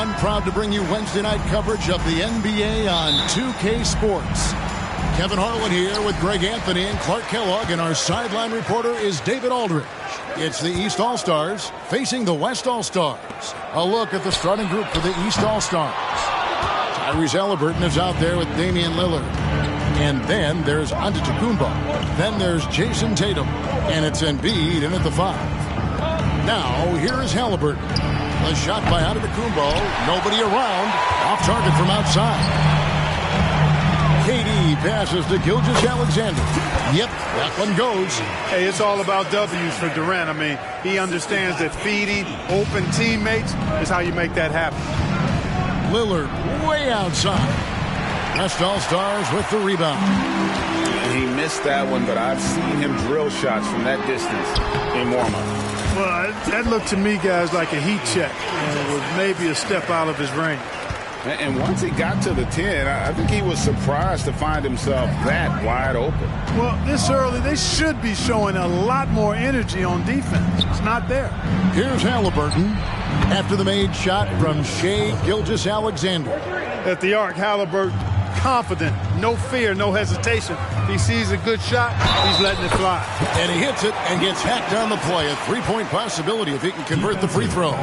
everyone. Proud to bring you Wednesday night coverage of the NBA on 2K Sports. Kevin Harlan here with Greg Anthony and Clark Kellogg, and our sideline reporter is David Aldridge. It's the East All-Stars facing the West All-Stars. A look at the starting group for the East All-Stars. Tyrese Halliburton is out there with Damian Lillard. And then there's Antetokounmpo. Then there's Jason Tatum. And it's Embiid in at the 5. Now, here is Halliburton. A shot by Antetokounmpo. Nobody around. Off target from outside. KD passes to Gilgeous-Alexander. Yep, that one goes. Hey, it's all about W's for Durant. I mean, he understands that feeding open teammates is how you make that happen. Lillard way outside. West All-Stars with the rebound. He missed that one, but I've seen him drill shots from that distance in warm-up. Well, that looked to me, guys, like a heat check. It was maybe a step out of his range. And once he got to the 10, I think he was surprised to find himself that wide open. Well, this early, they should be showing a lot more energy on defense. It's not there. Here's Halliburton after the made shot from Shai Gilgeous-Alexander. At the arc, Halliburton, confident, no fear, no hesitation. He sees a good shot, he's letting it fly. And he hits it and gets hacked on the play. A three-point possibility if he can convert the free throw.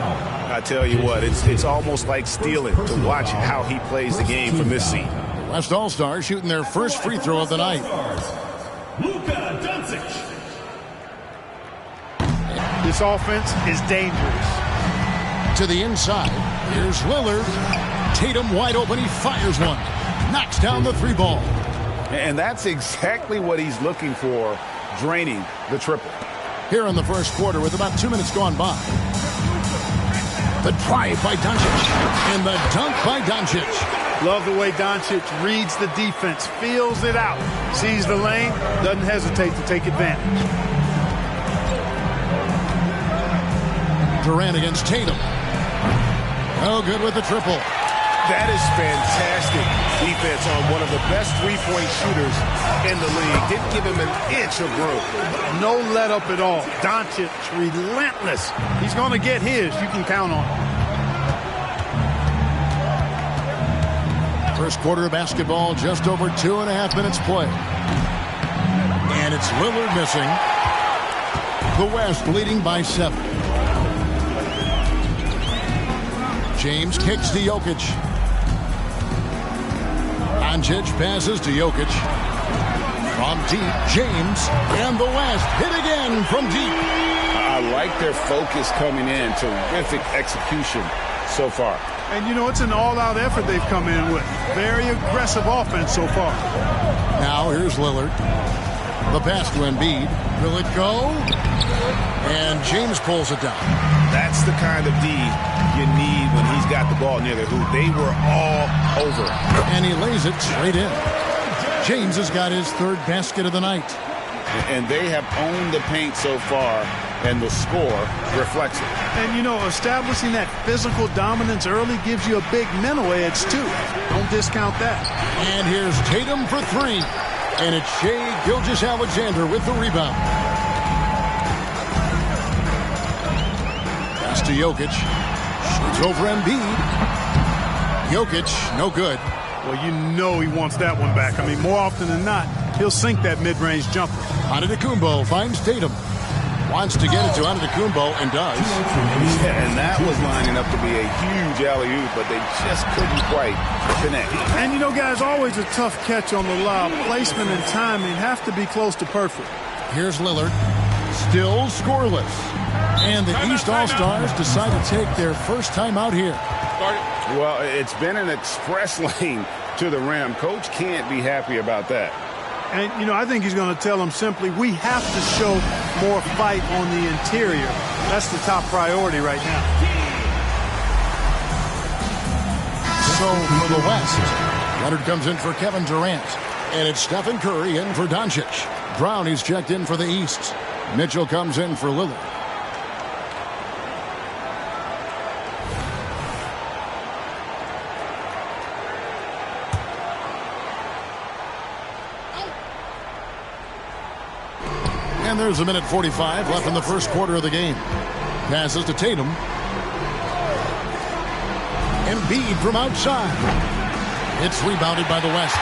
I tell you what, it's almost like stealing to watch how he plays the game from this seat. West All-Stars shooting their first free throw of the night. This offense is dangerous. To the inside, here's Lillard. Tatum wide open, he fires one. Knocks down the 3 ball. And that's exactly what he's looking for, draining the triple. Here in the first quarter with about 2 minutes gone by. The drive by Doncic. And the dunk by Doncic. Love the way Doncic reads the defense, feels it out, sees the lane, doesn't hesitate to take advantage. Durant against Tatum. No good with the triple. That is fantastic defense on one of the best three-point shooters in the league. Didn't give him an inch of room. No let up at all. Doncic, relentless. He's going to get his. You can count on it. First quarter of basketball, just over 2.5 minutes play. And it's Lillard missing. The West leading by 7. James kicks to Jokic. Doncic passes to Jokic. From deep, James, and the West hit again from deep. I like their focus coming in. Terrific execution so far. And, you know, it's an all-out effort they've come in with. Very aggressive offense so far. Now here's Lillard. The pass to Embiid. Will it go? And James pulls it down. That's the kind of D you need when he's got the ball near the hoop. They were all over. And he lays it straight in. James has got his 3rd basket of the night. And they have owned the paint so far, and the score reflects it. And, you know, establishing that physical dominance early gives you a big mental edge, too. Don't discount that. And here's Tatum for 3. And it's Shai Gilgeous-Alexander with the rebound. Pass to Jokic. Shoots over Embiid. Jokic, no good. Well, you know he wants that one back. I mean, more often than not, he'll sink that mid-range jumper. Antetokounmpo finds Tatum. Wants to get it to Antetokounmpo and does. Yeah, and that was lining up to be a huge alley-oop, but they just couldn't quite connect. And, you know, guys, always a tough catch on the lob. Placement and timing have to be close to perfect. Here's Lillard. Still scoreless. And the East All-Stars decide to take their first time out here. Well, it's been an express lane to the rim. Coach can't be happy about that. And, you know, I think he's going to tell them simply, we have to show more fight on the interior. That's the top priority right now. So, for the West, Leonard comes in for Kevin Durant. And it's Stephen Curry in for Doncic. Brownie's checked in for the East. Mitchell comes in for Lillard. And there's a minute 45 left in the first quarter of the game. Passes to Tatum. Embiid from outside. It's rebounded by the West.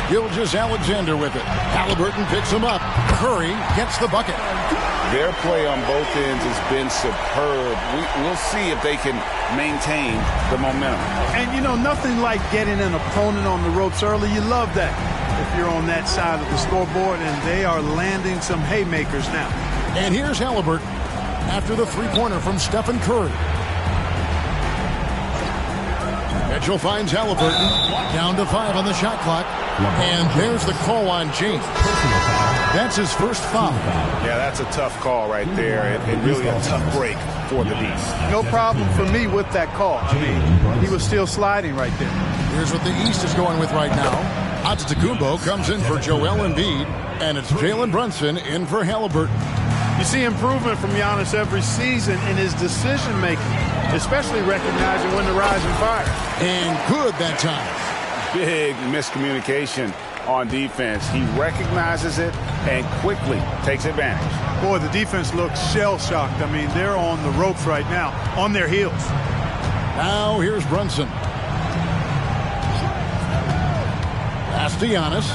Gilgeous-Alexander with it. Halliburton picks him up. Curry gets the bucket. Their play on both ends has been superb. We'll see if they can maintain the momentum. And, you know, nothing like getting an opponent on the ropes early. You love that if you're on that side of the scoreboard, and they are landing some haymakers now. And here's Halliburton after the three-pointer from Stephen Curry. Mitchell finds Halliburton. Down to 5 on the shot clock. And there's the call on James. That's his first foul. Yeah, that's a tough call right there, and really a tough break for the East. No problem for me with that call. I mean, he was still sliding right there. Here's what the East is going with right now. Antetokounmpo comes in for Joel Embiid, and it's Jalen Brunson in for Halliburton. You see improvement from Giannis every season in his decision-making, especially recognizing when to rise and fire. And good that time. Big miscommunication on defense. He recognizes it and quickly takes advantage. Boy, the defense looks shell-shocked. I mean, they're on the ropes right now, on their heels. Now here's Brunson. Pass to Giannis.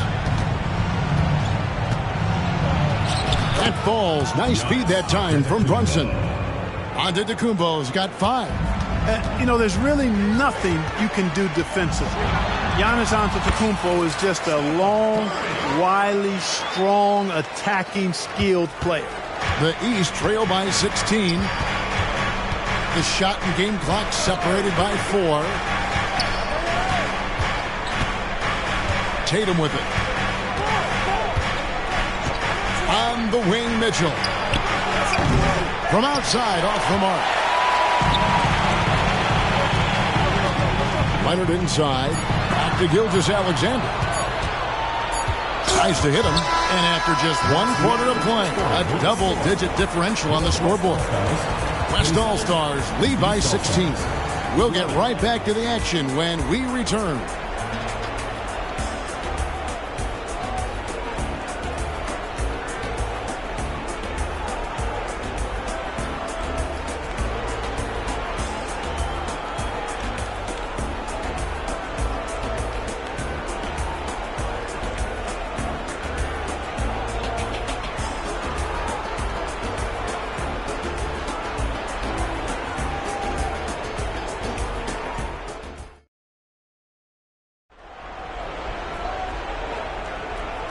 That falls. Nice speed that time from Brunson. Antetokounmpo's got 5. You know, there's really nothing you can do defensively. Giannis Antetokounmpo is just a long, wily, strong, attacking, skilled player. The East trail by 16. The shot and game clock separated by 4. Tatum with it. On the wing, Mitchell. From outside, off the mark. Leonard inside. Back to Gilgeous-Alexander. Tries to hit him. And after just 1 quarter of play, a double-digit differential on the scoreboard. West All-Stars lead by 16. We'll get right back to the action when we return.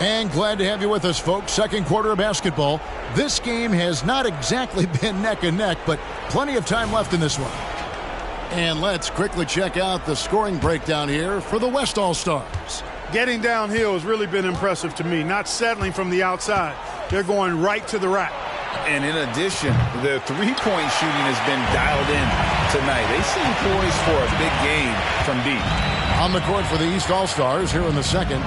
And glad to have you with us, folks. Second quarter of basketball. This game has not exactly been neck and neck, but plenty of time left in this one. And let's quickly check out the scoring breakdown here for the West All-Stars. Getting downhill has really been impressive to me. Not settling from the outside. They're going right to the rack. And in addition, their three-point shooting has been dialed in tonight. They seem poised for a big game from deep. On the court for the East All-Stars here in the second.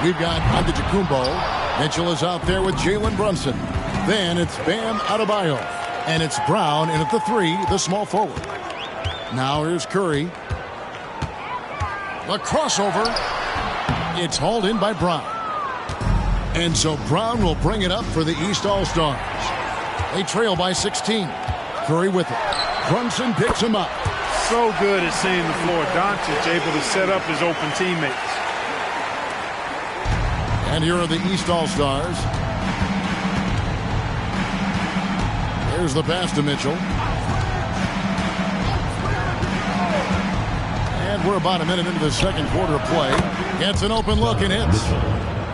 We've got Antetokounmpo. Mitchell is out there with Jalen Brunson. Then it's Bam Adebayo. And it's Brown in at the 3, the small forward. Now here's Curry. The crossover. It's hauled in by Brown. And so Brown will bring it up for the East All-Stars. They trail by 16. Curry with it. Brunson picks him up. So good at seeing the floor. Doncic able to set up his open teammates. And here are the East All-Stars. There's the pass to Mitchell. And we're about a minute into the second quarter of play. Gets an open look and hits.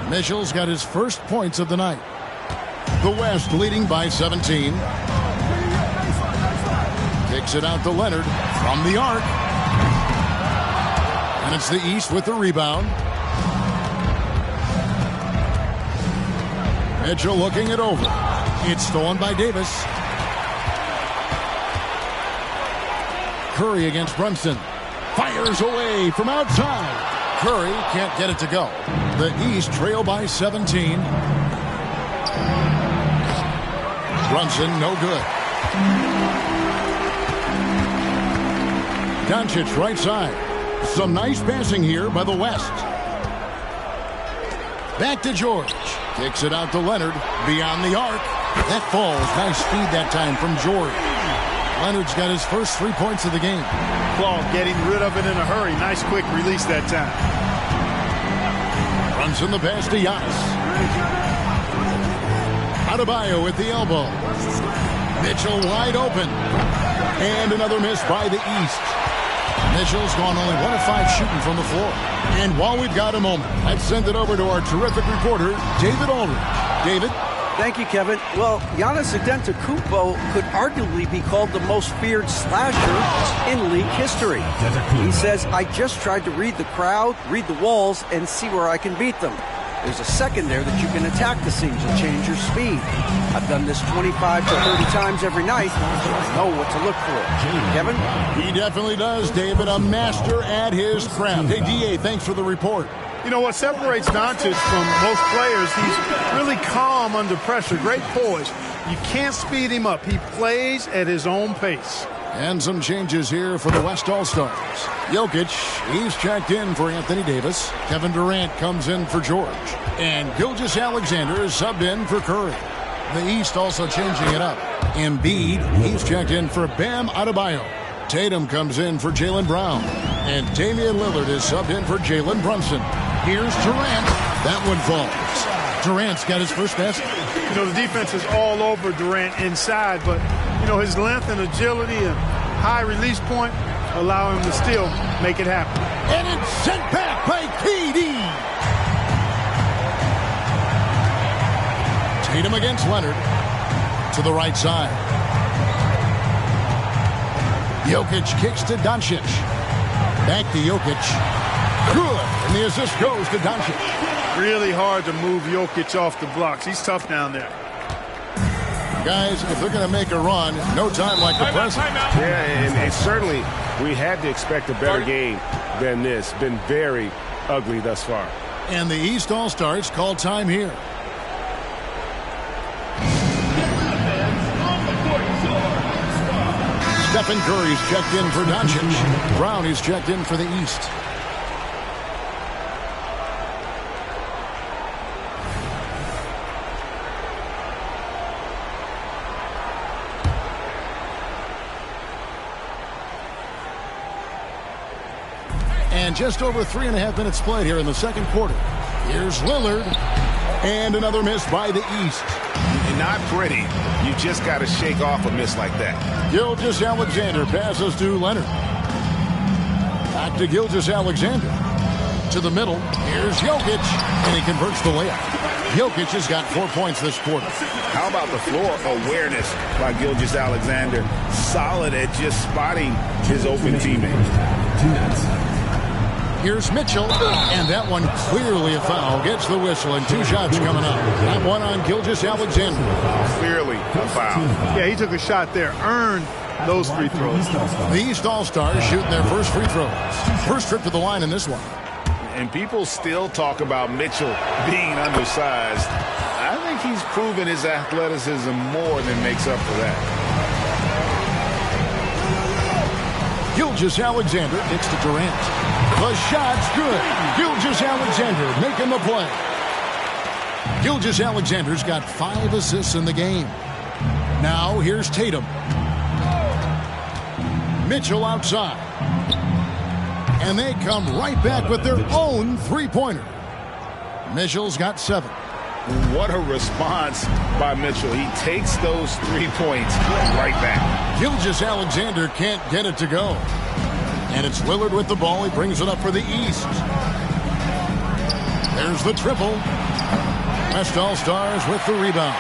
Mitchell's got his first points of the night. The West leading by 17. Kicks it out to Leonard from the arc. And it's the East with the rebound. Mitchell looking it over. It's stolen by Davis. Curry against Brunson. Fires away from outside. Curry can't get it to go. The East trail by 17. Brunson no good. Doncic right side. Some nice passing here by the West. Back to George. Kicks it out to Leonard. Beyond the arc. That falls. Nice speed that time from George. Leonard's got his first 3 points of the game. Claude getting rid of it in a hurry. Nice quick release that time. Runs in the pass to Giannis. Adebayo with the elbow. Mitchell wide open. And another miss by the East. Mitchell's gone only 1 of 5 shooting from the floor. And while we've got a moment, let's send it over to our terrific reporter, David Aldridge. David? Thank you, Kevin. Well, Giannis Antetokounmpo could arguably be called the most feared slasher in league history. He says, I just tried to read the crowd, read the walls, and see where I can beat them. There's a second there that you can attack the seams and change your speed. I've done this 25 to 30 times every night, so I know what to look for. Kevin? He definitely does, David. A master at his craft. Hey, D.A., thanks for the report. You know what separates Doncic from most players? He's really calm under pressure. Great poise. You can't speed him up. He plays at his own pace. And some changes here for the West All-Stars. Jokic, he's checked in for Anthony Davis. Kevin Durant comes in for George. And Gilgeous-Alexander is subbed in for Curry. The East also changing it up. Embiid, he's checked in for Bam Adebayo. Tatum comes in for Jaylen Brown. And Damian Lillard is subbed in for Jalen Brunson. Here's Durant. That one falls. Durant's got his first basket. You know, the defense is all over Durant inside, but, you know, his length and agility and high release point allow him to still make it happen. And it's sent back by KD. Tatum against Leonard. To the right side. Jokic kicks to Doncic. Back to Jokic. Good. And the assist goes to Doncic. Really hard to move Jokic off the blocks. He's tough down there. Guys, if they're going to make a run, no time like the present. Yeah, and certainly we had to expect a better game than this. Been very ugly thus far. And the East All-Stars call time here. Stephen Curry's checked in for Doncic. Brown is checked in for the East. And just over 3.5 minutes played here in the second quarter. Here's Lillard. And another miss by the East. Not pretty. You just got to shake off a miss like that. Gilgeous-Alexander passes to Leonard. Back to Gilgeous-Alexander. To the middle. Here's Jokic. And he converts the layup. Jokic has got 4 points this quarter. How about the floor awareness by Gilgeous-Alexander? Solid at just spotting his open teammate. Here's Mitchell, and that one clearly a foul. Gets the whistle, and 2 shots coming up. That one on Gilgeous-Alexander. Clearly a foul. Yeah, he took a shot there. Earned those free throws. The East All-Stars shooting their first free throws. First trip to the line in this one. And people still talk about Mitchell being undersized. I think he's proven his athleticism more than makes up for that. Gilgeous-Alexander kicks to Durant. The shot's good. Gilgeous-Alexander making the play. Gilgeous-Alexander's got 5 assists in the game. Now here's Tatum. Mitchell outside. And they come right back with their own three-pointer. Mitchell's got 7. What a response by Mitchell. He takes those 3 points right back. Gilgeous-Alexander can't get it to go. And it's Lillard with the ball. He brings it up for the East. There's the triple. West All-Stars with the rebound.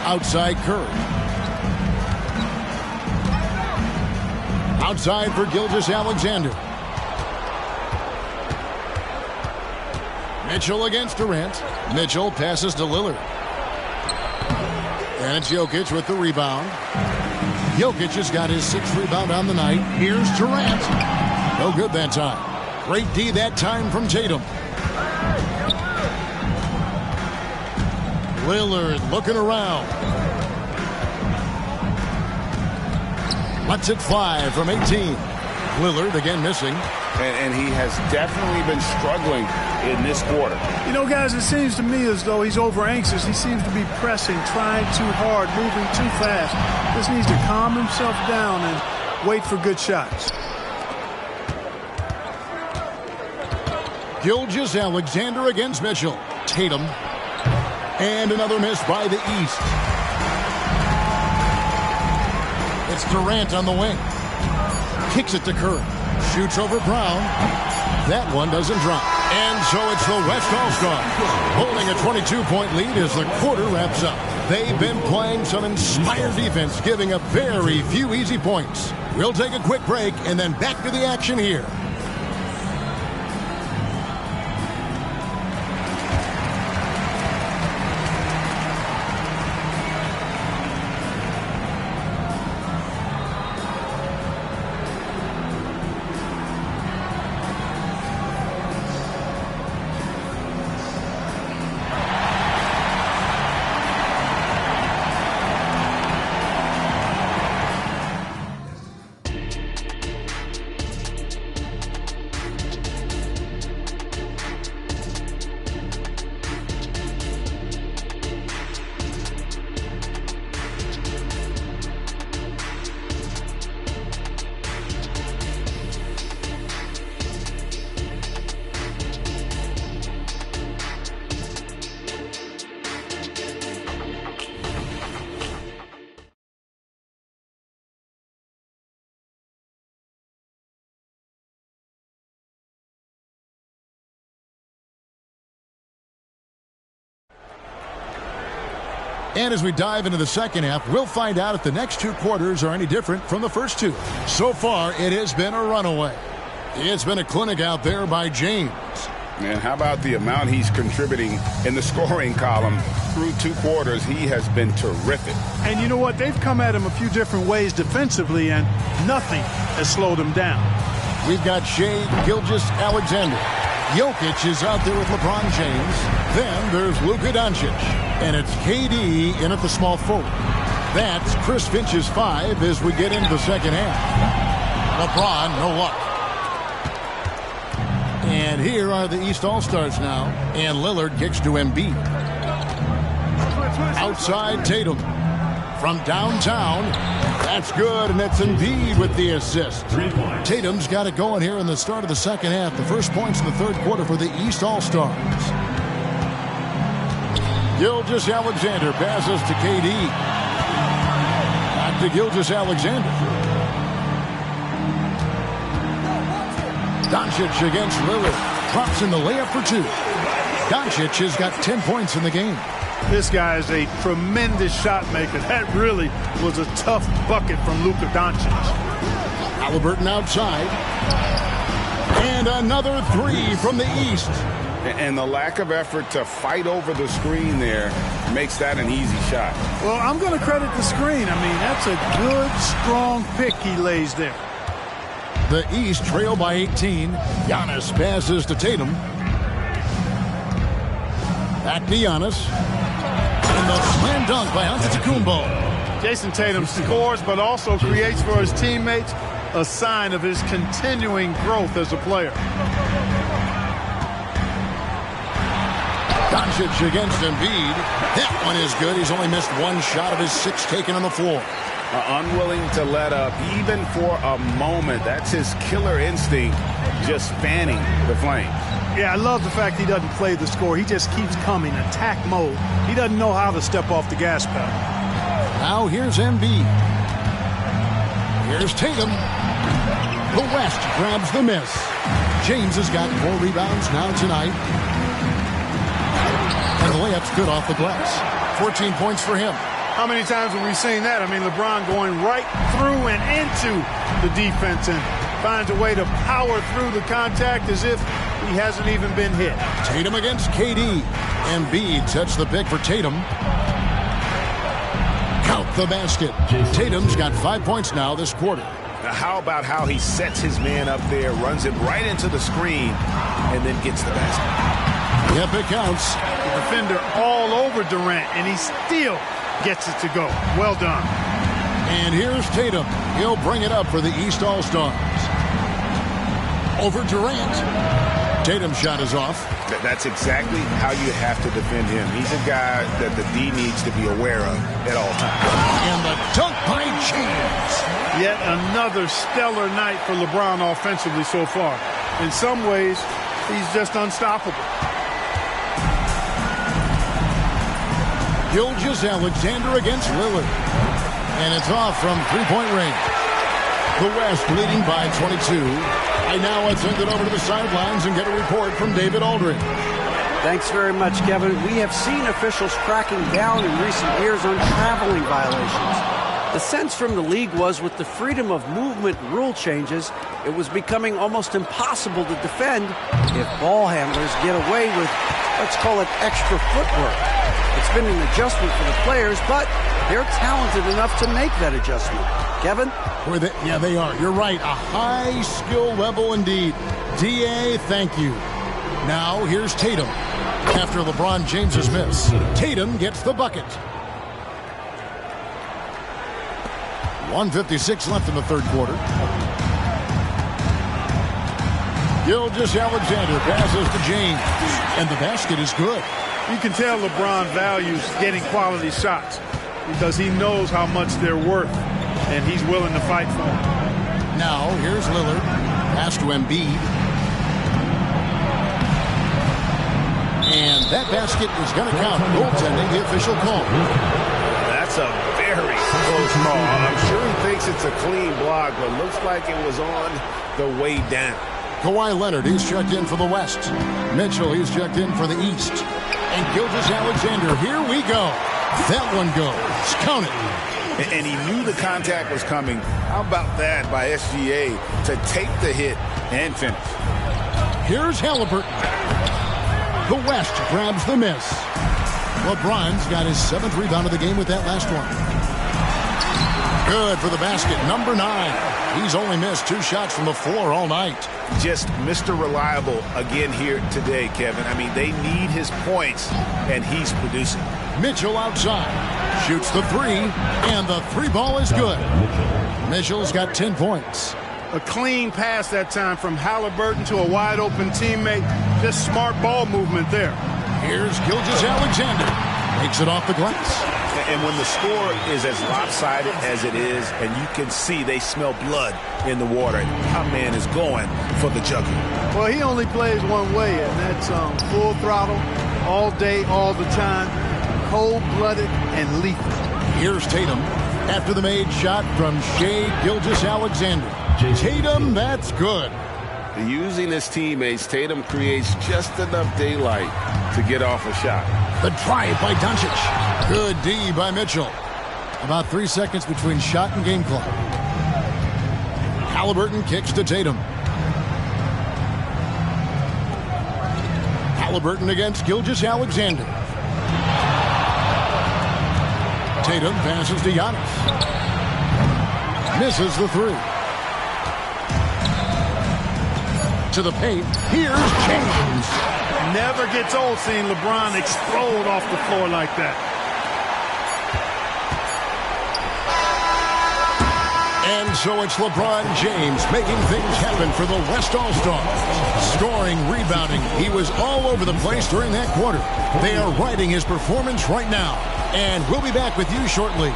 Outside Curry. Outside for Gilgeous-Alexander. Mitchell against Durant. Mitchell passes to Lillard. And it's Jokic with the rebound. Jokic has got his 6th rebound on the night. Here's Durant. No good that time. Great D that time from Tatum. Lillard looking around. Lets it fly from 18. Lillard again missing. And he has definitely been struggling in this quarter. You know, guys, it seems to me as though he's over anxious. He seems to be pressing, trying too hard, moving too fast. Just needs to calm himself down and wait for good shots. Gilgeous-Alexander against Mitchell. Tatum. And another miss by the East. It's Durant on the wing. Kicks it to Curry. Shoots over Brown. That one doesn't drop. And so it's the West All-Stars holding a 22-point lead as the quarter wraps up. They've been playing some inspired defense, giving up very few easy points. We'll take a quick break and then back to the action here. And as we dive into the second half, we'll find out if the next two quarters are any different from the first two. So far, it has been a runaway. It's been a clinic out there by James. And how about the amount he's contributing in the scoring column through two quarters? He has been terrific. And you know what? They've come at him a few different ways defensively, and nothing has slowed him down. We've got Shai Gilgeous-Alexander. Jokic is out there with LeBron James. Then there's Luka Doncic. And it's KD in at the small forward. That's Chris Finch's 5 as we get into the second half. LeBron, no luck. And here are the East All-Stars now. And Lillard kicks to Embiid. Outside Tatum. From downtown. That's good, and that's Embiid with the assist. Tatum's got it going here in the start of the second half. The first points in the third quarter for the East All-Stars. Gilgeous-Alexander passes to KD. Back to Gilgeous-Alexander. Doncic against Lillard. Drops in the layup for two. Doncic has got 10 points in the game. This guy is a tremendous shot maker. That really was a tough bucket from Luka Doncic. Halliburton outside. And another three from the East. And the lack of effort to fight over the screen there makes that an easy shot. Well, I'm going to credit the screen. I mean, that's a good, strong pick he lays there. The East trail by 18. Giannis passes to Tatum. Back to Giannis. And the slam dunk by Antetokounmpo. Jason Tatum scores, but also creates for his teammates a sign of his continuing growth as a player. Doncic against Embiid. That one is good. He's only missed one shot of his 6 taken on the floor. Unwilling to let up even for a moment. That's his killer instinct, just fanning the flames. Yeah, I love the fact he doesn't play the score. He just keeps coming, attack mode. He doesn't know how to step off the gas pedal. Now here's Embiid. Here's Tatum. The West grabs the miss. James has got 4 rebounds now tonight. And the layup's good off the glass. 14 points for him. How many times have we seen that? I mean, LeBron going right through and into the defense and finds a way to power through the contact as if he hasn't even been hit. Tatum against KD. Embiid sets the pick for Tatum. Count the basket. Tatum's got 5 points now this quarter. Now how about how he sets his man up there, runs him right into the screen, and then gets the basket. Yep, it counts. The defender all over Durant, and he still gets it to go. Well done. And here's Tatum. He'll bring it up for the East All-Stars. over Durant. Tatum's shot is off. That's exactly how you have to defend him. He's a guy that the D needs to be aware of at all times. And the dunk by James. Yet another stellar night for LeBron offensively so far. In some ways, he's just unstoppable. Gilgeous-Alexander against Lillard. And it's off from three-point range. The West leading by 22. I now send it over to the sidelines and get a report from David Aldridge. Thanks very much, Kevin. We have seen officials cracking down in recent years on traveling violations. The sense from the league was with the freedom of movement rule changes, it was becoming almost impossible to defend if ball handlers get away with, let's call it, extra footwork. It's been an adjustment for the players, but they're talented enough to make that adjustment. Kevin? Yeah, they are. You're right. A high skill level indeed. D.A., thank you. Now, here's Tatum. After LeBron James's miss, Tatum gets the bucket. 1:56 left in the third quarter. Gilgeous-Alexander passes to James, and the basket is good. You can tell LeBron values getting quality shots because he knows how much they're worth, and he's willing to fight for them. Now, here's Lillard. Pass to Embiid. And that basket is going to count. Goaltending, the official call. That's a very close call. I'm sure he thinks it's a clean block, but looks like it was on the way down. Kawhi Leonard, he's checked in for the West. Mitchell, he's checked in for the East. And Gilgeous-Alexander, here we go. That one goes. Count it. And he knew the contact was coming. How about that by SGA to take the hit and finish? Here's Halliburton. The West grabs the miss. LeBron's got his 7th rebound of the game with that last one. Good for the basket, number 9. He's only missed 2 shots from the floor all night. Just Mr. Reliable again here today, Kevin. I mean, they need his points, and he's producing. Mitchell outside. Shoots the 3, and the 3 ball is good. Mitchell's got 10 points. A clean pass that time from Halliburton to a wide-open teammate. Just smart ball movement there. Here's Gilgeous-Alexander. Takes it off the glass. And when the score is as lopsided as it is, and you can see they smell blood in the water, our man is going for the jugular. Well, he only plays one way, and that's full throttle, all day, all the time, cold-blooded and lethal. Here's Tatum after the made shot from Shai Gilgeous-Alexander. Tatum, that's good. Using his teammates, Tatum creates just enough daylight to get off a shot. The drive by Doncic. Good D by Mitchell. About 3 seconds between shot and game clock. Halliburton kicks to Tatum. Halliburton against Gilgeous-Alexander. Tatum passes to Giannis. Misses the 3. To the paint. Here's James. Never gets old seeing LeBron explode off the floor like that. And so it's LeBron James making things happen for the West All-Stars. Scoring, rebounding. He was all over the place during that quarter. They are riding his performance right now. And we'll be back with you shortly.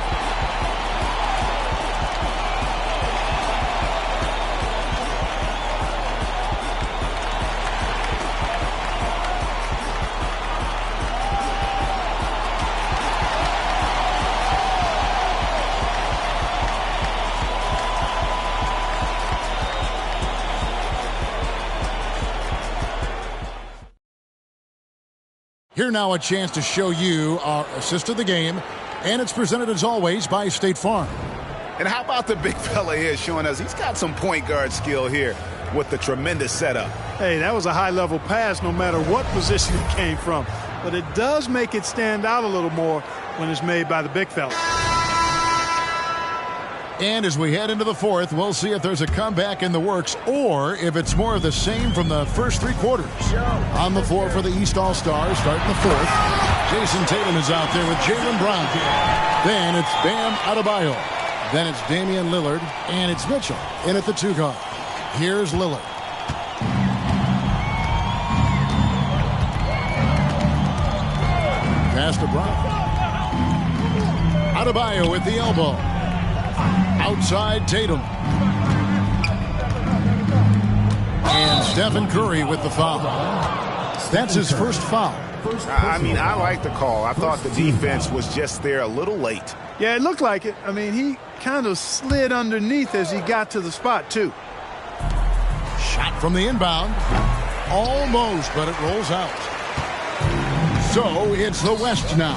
Here now a chance to show you our assist of the game, and it's presented as always by State Farm. And how about the big fella here showing us he's got some point guard skill here with the tremendous setup. Hey, that was a high-level pass no matter what position it came from. But it does make it stand out a little more when it's made by the big fella. And as we head into the fourth, we'll see if there's a comeback in the works or if it's more of the same from the first 3 quarters. On the floor for the East All-Stars, starting the fourth. Jason Tatum is out there with Jaylen Brown. Then it's Bam Adebayo. Then it's Damian Lillard, and it's Mitchell in at the 2 guard. Here's Lillard. Pass to Brown. Adebayo with the elbow. Outside Tatum. And Stephen Curry with the foul. That's his first foul. I mean, I like the call. I thought the defense was just there a little late. Yeah, it looked like it. I mean, he kind of slid underneath as he got to the spot, too. Shot from the inbound. Almost, but it rolls out. So it's the West now.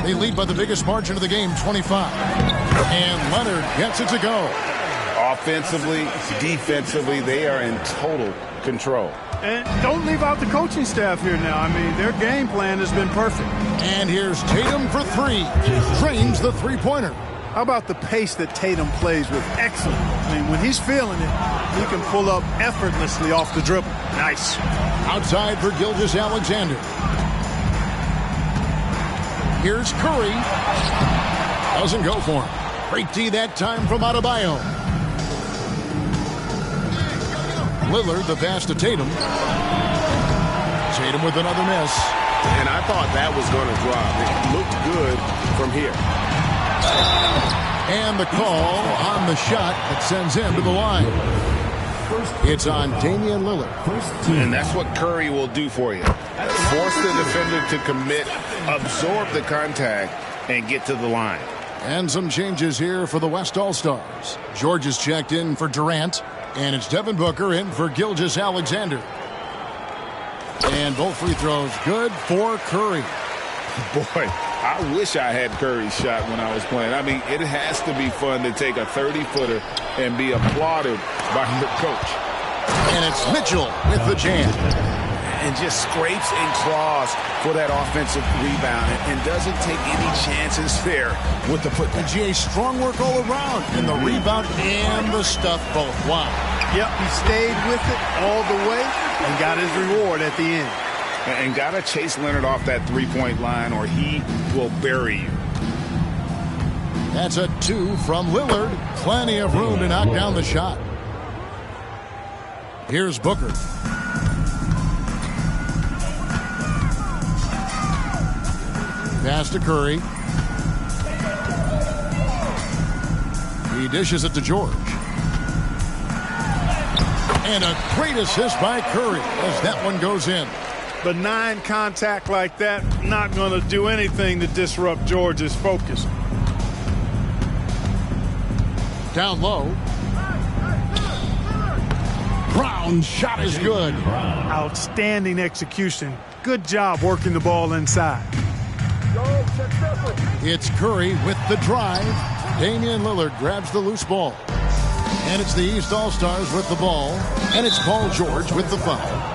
They lead by the biggest margin of the game, 25. And Leonard gets it to go. Offensively, defensively, they are in total control. And don't leave out the coaching staff here now. I mean, their game plan has been perfect. And here's Tatum for three. Drains the three-pointer. How about the pace that Tatum plays with? Excellent. I mean, when he's feeling it, he can pull up effortlessly off the dribble. Nice. Outside for Gilgeous-Alexander. Here's Curry. Doesn't go for him. Great D that time from Adebayo. Lillard, the pass to Tatum. Tatum with another miss. And I thought that was going to drop. It looked good from here. And the call on the shot that sends him to the line. It's on Damian Lillard. And that's what Curry will do for you. Force the defender to commit, absorb the contact, and get to the line. And some changes here for the West All-Stars. George is checked in for Durant, and it's Devin Booker in for Gilgeous-Alexander. And both free throws good for Curry. Boy, I wish I had Curry's shot when I was playing. I mean, it has to be fun to take a 30-footer and be applauded by the coach. And it's Mitchell with the jam. And just scrapes and claws for that offensive rebound and doesn't take any chances there with the putback. And GA, strong work all around in the rebound and the stuff both. Wow. Yep, he stayed with it all the way and got his reward at the end. And got to chase Leonard off that three-point line or he will bury you. That's a 2 from Lillard. Plenty of room to knock down the shot. Here's Booker. Pass to Curry. He dishes it to George. And a great assist by Curry as that one goes in. Benign contact like that, not going to do anything to disrupt George's focus. Down low. Brown's shot is good. Outstanding execution. Good job working the ball inside. It's Curry with the drive. Damian Lillard grabs the loose ball. And it's the East All-Stars with the ball. And it's Paul George with the foul.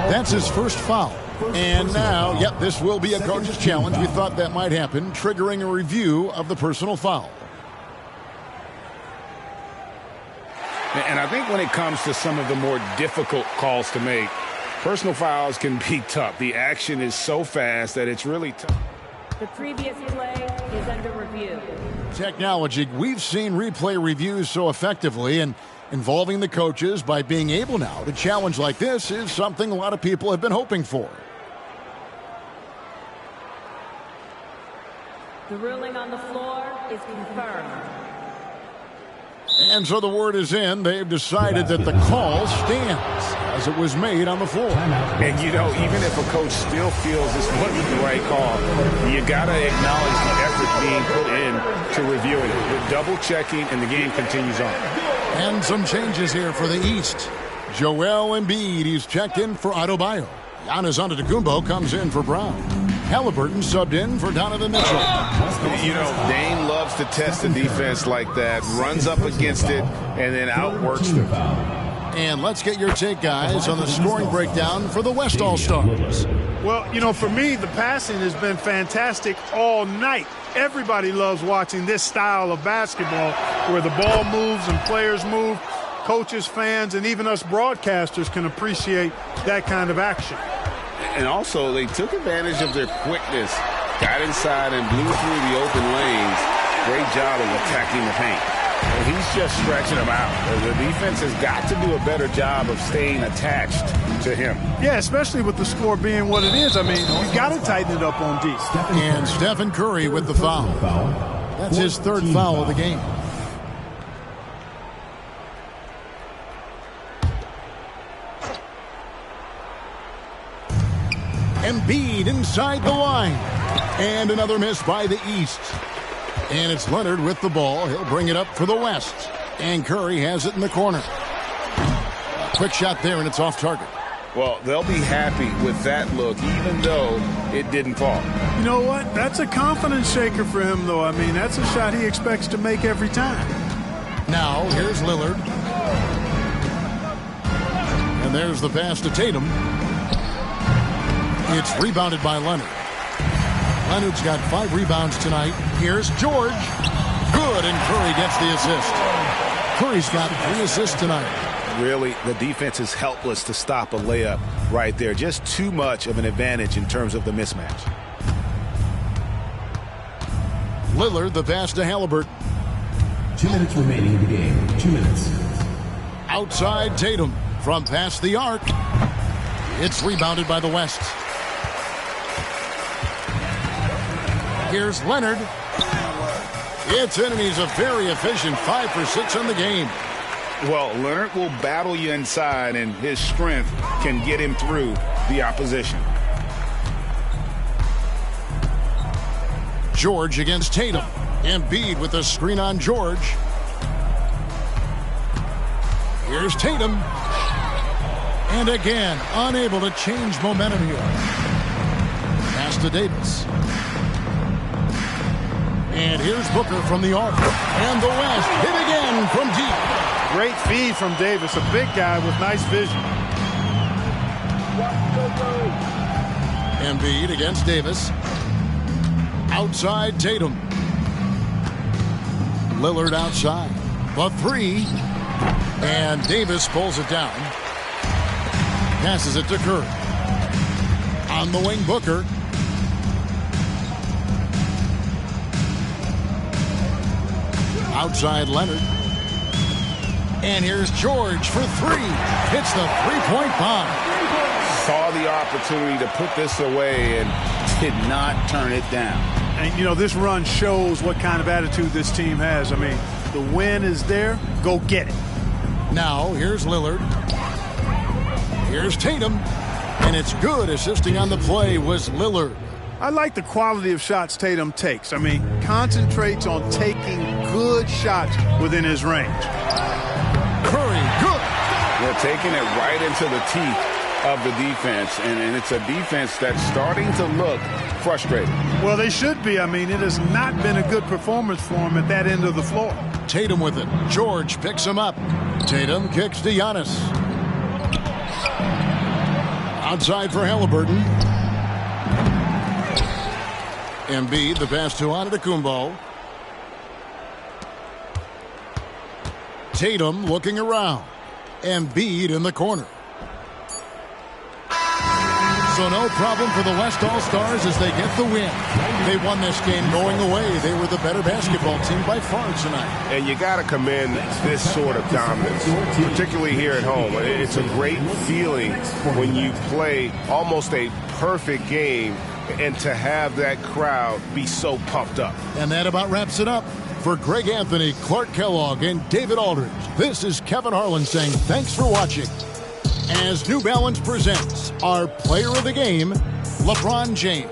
That's his first foul. And now, yep, this will be a coach's challenge. We thought that might happen, triggering a review of the personal foul. And I think when it comes to some of the more difficult calls to make, personal fouls can be tough. The action is so fast that it's really tough. The previous play is under review. Technology, we've seen replay reviews so effectively, and involving the coaches by being able now to challenge like this is something a lot of people have been hoping for. The ruling on the floor is confirmed. And so the word is in. They've decided that the call stands as it was made on the floor. And, you know, even if a coach still feels this wasn't the right call, you got to acknowledge the effort being put in to reviewing it. With double checking, and the game continues on. And some changes here for the East. Joel Embiid, he's checked in for Adebayo. Giannis Antetokounmpo comes in for Brown. Halliburton subbed in for Donovan Mitchell. You know, Dame loves to test the defense like that, runs up against it, and then outworks them. And let's get your take, guys, on the scoring breakdown for the West All-Stars. Well, you know, for me, the passing has been fantastic all night. Everybody loves watching this style of basketball where the ball moves and players move. Coaches, fans, and even us broadcasters can appreciate that kind of action. And also, they took advantage of their quickness, got inside and blew through the open lanes. Great job of attacking the paint. He's just stretching them out. The defense has got to do a better job of staying attached to him. Yeah, especially with the score being what it is. I mean, you got to tighten it up on D. And Stephen Curry with the foul. That's his third foul of the game. Embiid inside the line. And another miss by the East. And it's Leonard with the ball. He'll bring it up for the West. And Curry has it in the corner. Quick shot there, and it's off target. Well, they'll be happy with that look, even though it didn't fall. You know what? That's a confidence shaker for him, though. I mean, that's a shot he expects to make every time. Now, here's Lillard. And there's the pass to Tatum. It's rebounded by Leonard. Leonard's got 5 rebounds tonight. Here's George. Good, and Curry gets the assist. Curry's got 3 assists tonight. Really, the defense is helpless to stop a layup right there. Just too much of an advantage in terms of the mismatch. Lillard, the pass to Halliburton. 2 minutes remaining in the game. 2 minutes. Outside Tatum from past the arc. It's rebounded by the West. Here's Leonard. It's in, and he's a very efficient 5 for 6 on the game. Well, Leonard will battle you inside, and his strength can get him through the opposition. George against Tatum. Embiid with a screen on George. Here's Tatum. And again, unable to change momentum here. Pass to Davis. And here's Booker from the arc. And the West hit again from deep. Great feed from Davis, a big guy with nice vision. Embiid against Davis. Outside Tatum. Lillard outside. The 3. And Davis pulls it down. Passes it to Curry. On the wing, Booker. Outside Leonard. And here's George for 3. Hits the 3-point bomb. Saw the opportunity to put this away and did not turn it down. And, you know, this run shows what kind of attitude this team has. I mean, the win is there. Go get it. Now, here's Lillard. Here's Tatum. And it's good. Assisting on the play was Lillard. I like the quality of shots Tatum takes. I mean, concentrates on taking good shots within his range. Curry, good. They're taking it right into the teeth of the defense, and it's a defense that's starting to look frustrated. Well, they should be. I mean, it has not been a good performance for him at that end of the floor. Tatum with it. George picks him up. Tatum kicks to Giannis. Outside for Halliburton. Embiid, the pass to Antetokounmpo. Tatum looking around. Embiid in the corner. So no problem for the West All-Stars as they get the win. They won this game going away. They were the better basketball team by far tonight. And you got to commend this sort of dominance, particularly here at home. It's a great feeling when you play almost a perfect game and to have that crowd be so pumped up. And that about wraps it up. For Greg Anthony, Clark Kellogg, and David Aldridge, this is Kevin Harlan saying thanks for watching. As New Balance presents our player of the game, LeBron James.